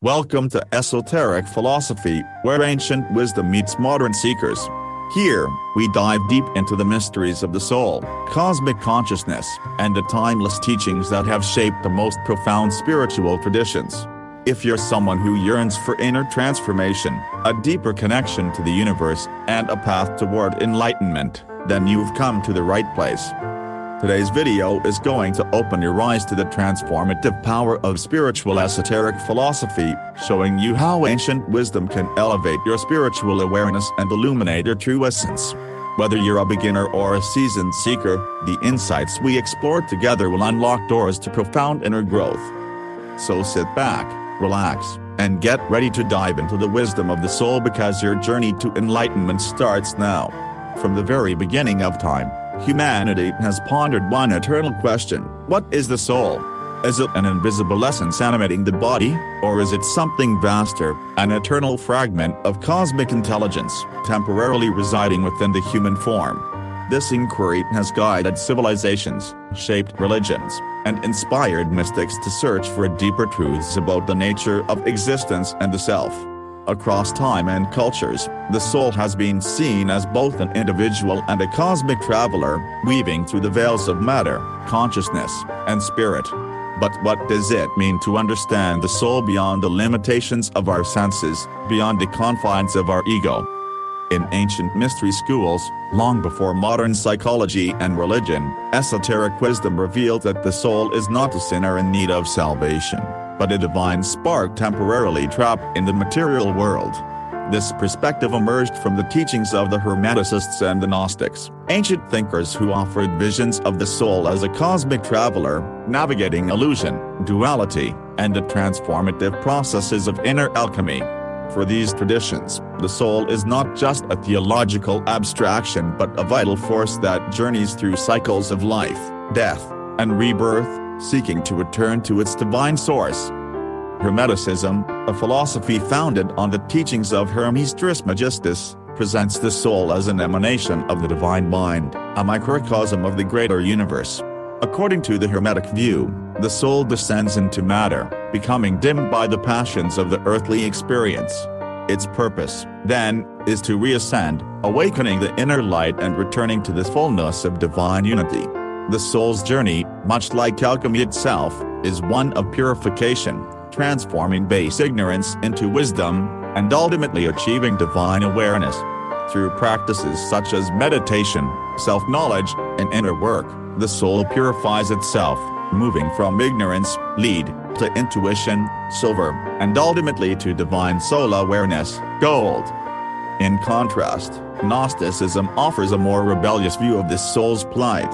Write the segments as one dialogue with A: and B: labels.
A: Welcome to Esoteric Philosophy, where ancient wisdom meets modern seekers. Here, we dive deep into the mysteries of the soul, cosmic consciousness, and the timeless teachings that have shaped the most profound spiritual traditions. If you're someone who yearns for inner transformation, a deeper connection to the universe, and a path toward enlightenment, then you've come to the right place. Today's video is going to open your eyes to the transformative power of spiritual esoteric philosophy, showing you how ancient wisdom can elevate your spiritual awareness and illuminate your true essence. Whether you're a beginner or a seasoned seeker, the insights we explore together will unlock doors to profound inner growth. So sit back, relax, and get ready to dive into the wisdom of the soul, because your journey to enlightenment starts now. From the very beginning of time, humanity has pondered one eternal question: what is the soul? Is it an invisible essence animating the body, or is it something vaster, an eternal fragment of cosmic intelligence, temporarily residing within the human form? This inquiry has guided civilizations, shaped religions, and inspired mystics to search for deeper truths about the nature of existence and the self. Across time and cultures, the soul has been seen as both an individual and a cosmic traveler, weaving through the veils of matter, consciousness, and spirit. But what does it mean to understand the soul beyond the limitations of our senses, beyond the confines of our ego? In ancient mystery schools, long before modern psychology and religion, esoteric wisdom revealed that the soul is not a sinner in need of salvation, but a divine spark temporarily trapped in the material world. This perspective emerged from the teachings of the Hermeticists and the Gnostics, ancient thinkers who offered visions of the soul as a cosmic traveler, navigating illusion, duality, and the transformative processes of inner alchemy. For these traditions, the soul is not just a theological abstraction but a vital force that journeys through cycles of life, death, and rebirth, seeking to return to its divine source. Hermeticism, a philosophy founded on the teachings of Hermes Trismegistus, presents the soul as an emanation of the divine mind, a microcosm of the greater universe. According to the Hermetic view, the soul descends into matter, becoming dimmed by the passions of the earthly experience. Its purpose, then, is to reascend, awakening the inner light and returning to the fullness of divine unity. The soul's journey, much like alchemy itself, is one of purification, transforming base ignorance into wisdom, and ultimately achieving divine awareness. Through practices such as meditation, self-knowledge, and inner work, the soul purifies itself, moving from ignorance, lead, to intuition, silver, and ultimately to divine soul awareness, gold. In contrast, Gnosticism offers a more rebellious view of this soul's plight.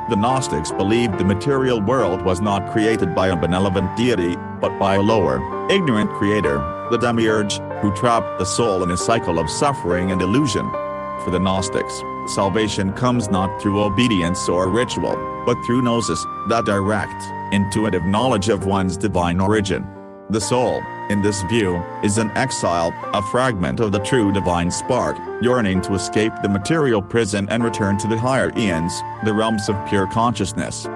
A: The Gnostics believed the material world was not created by a benevolent deity, but by a lower, ignorant creator, the demiurge, who trapped the soul in a cycle of suffering and illusion. For the Gnostics, salvation comes not through obedience or ritual, but through gnosis, that direct, intuitive knowledge of one's divine origin. The soul, in this view, is an exile, a fragment of the true divine spark, yearning to escape the material prison and return to the higher eons, the realms of pure consciousness.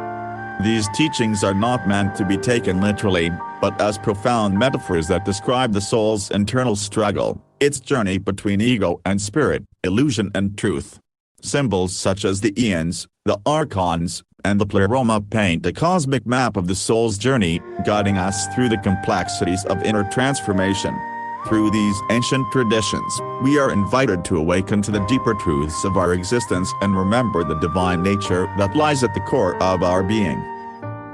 A: These teachings are not meant to be taken literally, but as profound metaphors that describe the soul's internal struggle, its journey between ego and spirit, illusion and truth. Symbols such as the eons, the archons, and the pleroma paint a cosmic map of the soul's journey, guiding us through the complexities of inner transformation. Through these ancient traditions, we are invited to awaken to the deeper truths of our existence and remember the divine nature that lies at the core of our being.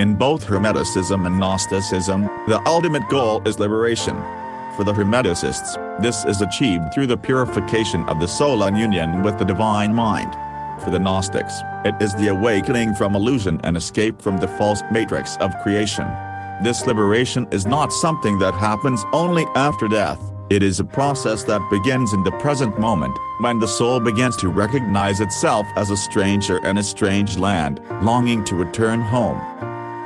A: In both Hermeticism and Gnosticism, the ultimate goal is liberation. For the Hermeticists, this is achieved through the purification of the soul and union with the divine mind. For the Gnostics, it is the awakening from illusion and escape from the false matrix of creation. This liberation is not something that happens only after death. It is a process that begins in the present moment, when the soul begins to recognize itself as a stranger in a strange land, longing to return home.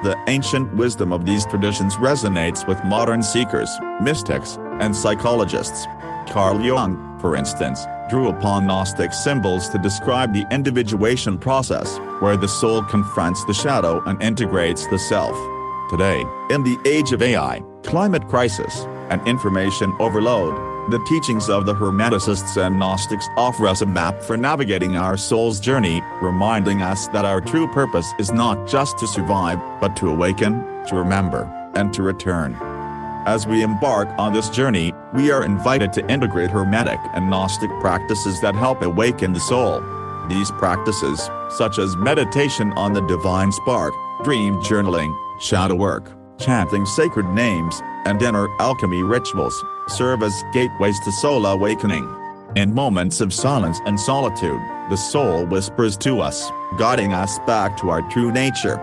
A: The ancient wisdom of these traditions resonates with modern seekers, mystics, and psychologists. Carl Jung, for instance, drew upon Gnostic symbols to describe the individuation process, where the soul confronts the shadow and integrates the self. Today, in the age of AI, climate crisis, and information overload. The teachings of the Hermeticists and Gnostics offer us a map for navigating our soul's journey, reminding us that our true purpose is not just to survive, but to awaken, to remember, and to return. As we embark on this journey, we are invited to integrate Hermetic and Gnostic practices that help awaken the soul. These practices, such as meditation on the divine spark, dream journaling, shadow work, chanting sacred names, and inner alchemy rituals, serve as gateways to soul awakening. In moments of silence and solitude, the soul whispers to us, guiding us back to our true nature.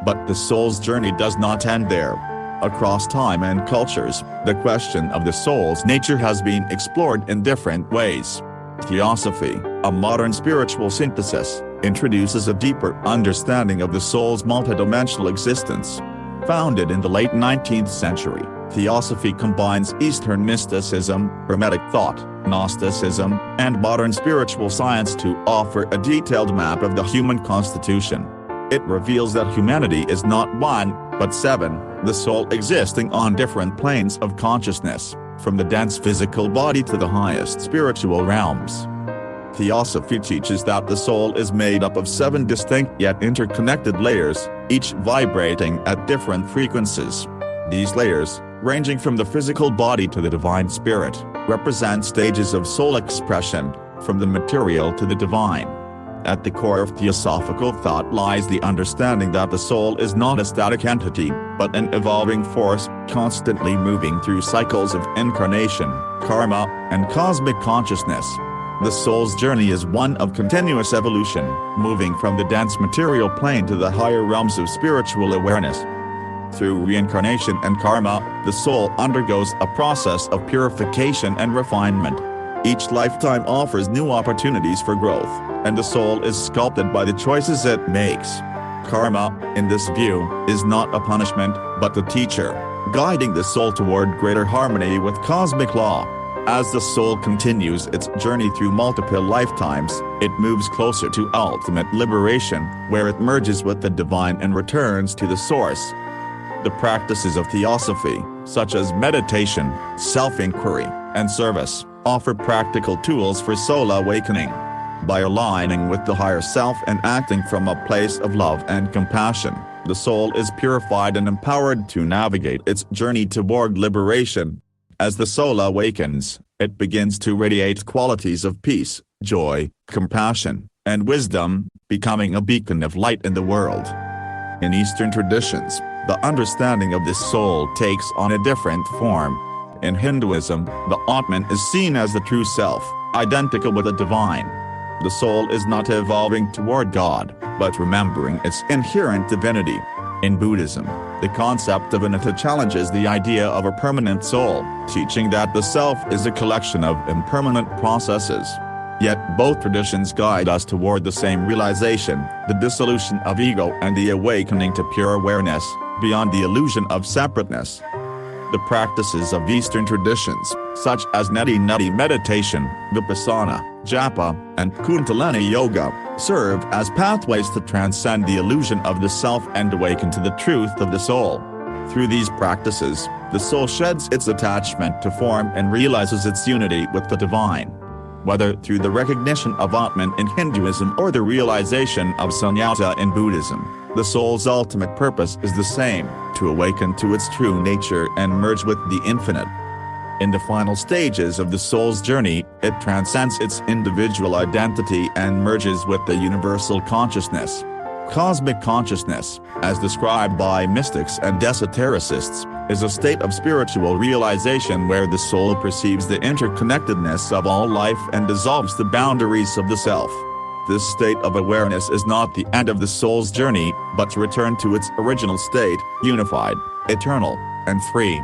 A: But the soul's journey does not end there. Across time and cultures, the question of the soul's nature has been explored in different ways. Theosophy, a modern spiritual synthesis, introduces a deeper understanding of the soul's multidimensional existence. Founded in the late 19th century, Theosophy combines Eastern mysticism, Hermetic thought, Gnosticism, and modern spiritual science to offer a detailed map of the human constitution. It reveals that humanity is not one, but seven, the soul existing on different planes of consciousness, from the dense physical body to the highest spiritual realms. Theosophy teaches that the soul is made up of seven distinct yet interconnected layers, each vibrating at different frequencies. These layers, ranging from the physical body to the divine spirit, represent stages of soul expression, from the material to the divine. At the core of theosophical thought lies the understanding that the soul is not a static entity, but an evolving force, constantly moving through cycles of incarnation, karma, and cosmic consciousness. The soul's journey is one of continuous evolution, moving from the dense material plane to the higher realms of spiritual awareness. Through reincarnation and karma, the soul undergoes a process of purification and refinement. Each lifetime offers new opportunities for growth, and the soul is sculpted by the choices it makes. Karma, in this view, is not a punishment, but a teacher, guiding the soul toward greater harmony with cosmic law. As the soul continues its journey through multiple lifetimes, it moves closer to ultimate liberation, where it merges with the divine and returns to the source. The practices of theosophy, such as meditation, self-inquiry, and service, offer practical tools for soul awakening. By aligning with the higher self and acting from a place of love and compassion, the soul is purified and empowered to navigate its journey toward liberation. As the soul awakens, it begins to radiate qualities of peace, joy, compassion, and wisdom, becoming a beacon of light in the world. In Eastern traditions, the understanding of this soul takes on a different form. In Hinduism, the Atman is seen as the true self, identical with the divine. The soul is not evolving toward God, but remembering its inherent divinity. In Buddhism, the concept of anatta challenges the idea of a permanent soul, teaching that the self is a collection of impermanent processes. Yet both traditions guide us toward the same realization, the dissolution of ego and the awakening to pure awareness, beyond the illusion of separateness. The practices of Eastern traditions, such as neti-neti meditation, vipassana, japa, and kundalini yoga, serve as pathways to transcend the illusion of the self and awaken to the truth of the soul. Through these practices, the soul sheds its attachment to form and realizes its unity with the divine. Whether through the recognition of Atman in Hinduism or the realization of sunyata in Buddhism, the soul's ultimate purpose is the same, to awaken to its true nature and merge with the infinite. In the final stages of the soul's journey, it transcends its individual identity and merges with the universal consciousness. Cosmic consciousness, as described by mystics and esotericists, is a state of spiritual realization where the soul perceives the interconnectedness of all life and dissolves the boundaries of the self. This state of awareness is not the end of the soul's journey, but to return to its original state, unified, eternal, and free.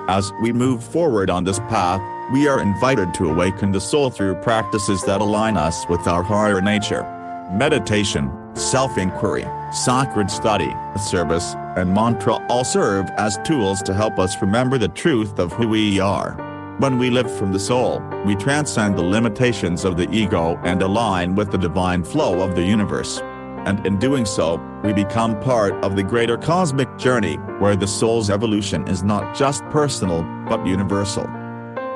A: As we move forward on this path, we are invited to awaken the soul through practices that align us with our higher nature. Meditation, self-inquiry, sacred study, service, and mantra all serve as tools to help us remember the truth of who we are. When we live from the soul, we transcend the limitations of the ego and align with the divine flow of the universe. and in doing so, we become part of the greater cosmic journey, where the soul's evolution is not just personal, but universal.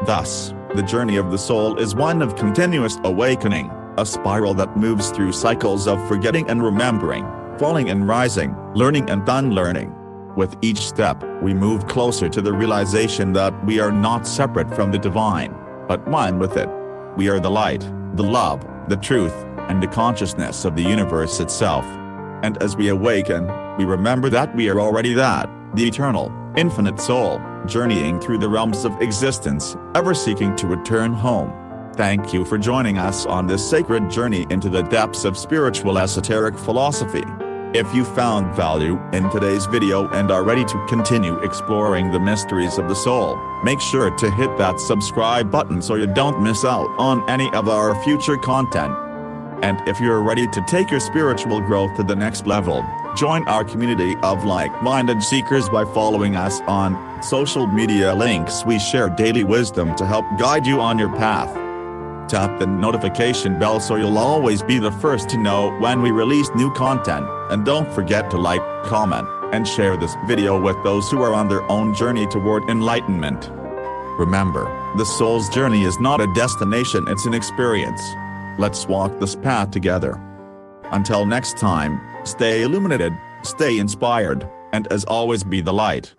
A: Thus, the journey of the soul is one of continuous awakening, a spiral that moves through cycles of forgetting and remembering, falling and rising, learning and unlearning. With each step, we move closer to the realization that we are not separate from the divine, but one with it. We are the light, the love, the truth, and the consciousness of the universe itself. And as we awaken, we remember that we are already that, the eternal, infinite soul, journeying through the realms of existence, ever seeking to return home. Thank you for joining us on this sacred journey into the depths of spiritual esoteric philosophy. If you found value in today's video and are ready to continue exploring the mysteries of the soul, make sure to hit that subscribe button so you don't miss out on any of our future content. And if you're ready to take your spiritual growth to the next level, join our community of like-minded seekers by following us on social media links. We share daily wisdom to help guide you on your path. Tap the notification bell so you'll always be the first to know when we release new content, and don't forget to like, comment, and share this video with those who are on their own journey toward enlightenment. Remember, the soul's journey is not a destination, it's an experience. Let's walk this path together. Until next time, stay illuminated, stay inspired, and as always be the light.